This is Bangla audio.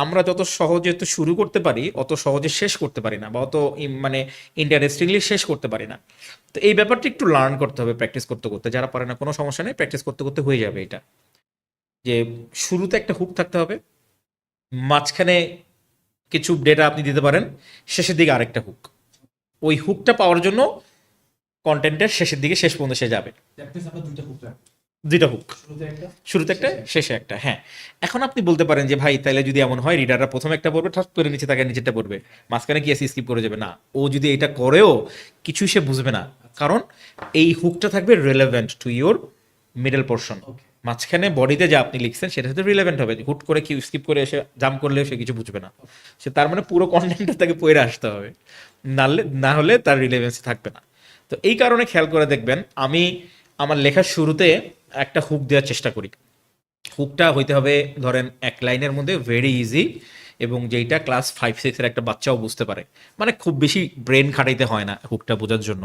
আমরা যত সহজে তো শুরু করতে পারি অত সহজে শেষ করতে পারি না, বা অত মানে ইন্টারেস্টিংলি শেষ করতে পারি না। তো এই ব্যাপারটা একটু লার্ন করতে হবে প্র্যাকটিস করতে করতে। যারা পারে না কোনো সমস্যা নেই, প্র্যাকটিস করতে করতে হয়ে যাবে এটা। যে শুরুতে একটা হুক থাকতে হবে, মাঝখানে কিছু ডেটা আপনি দিতে পারেন, শেষের দিকে আরেকটা হুক। ওই হুকটা পাওয়ার জন্য কন্টেন্টের শেষের দিকে শেষ পর্যন্ত সে যাবে। দুইটা হুক, শুরুতে একটা শেষে একটা। হ্যাঁ, এখন আপনি বলতে পারেন যে ভাই তাহলে যদি এমন হয় রিডাররা প্রথমে একটা পড়বে, ঠাস করে নিচে তাকে নিচেরটা পড়বে, মাঝখানে কি এসে স্কিপ করে যাবে? না, ও যদি এটা করেও কিছুই সে বুঝবে না, কারণ এই হুকটা থাকবে relevant to your middle portion. মাঝখানে বডিতে যা আপনি লিখছেন সেটা সাথে রিলেভেন্ট হবে, হুট করে কি স্কিপ করে এসে জাম্প করলেও সে কিছু বুঝবে না। সে তার মানে পুরো কন্টেন্টটা তাকে পড়ে আসতে হবে, না হলে তার রিলেভেন্সি থাকবে না। তো এই কারণে খেয়াল করে দেখবেন আমি আমার লেখার শুরুতে একটা হুক দেওয়ার চেষ্টা করি। হুকটা হইতে হবে ধরেন এক লাইনের মধ্যে ভেরি ইজি, এবং যেইটা ক্লাস 5-6 এর একটা বাচ্চাও বুঝতে পারে। মানে খুব বেশি ব্রেন খাটাইতে হয় না হুকটা বোঝার জন্য।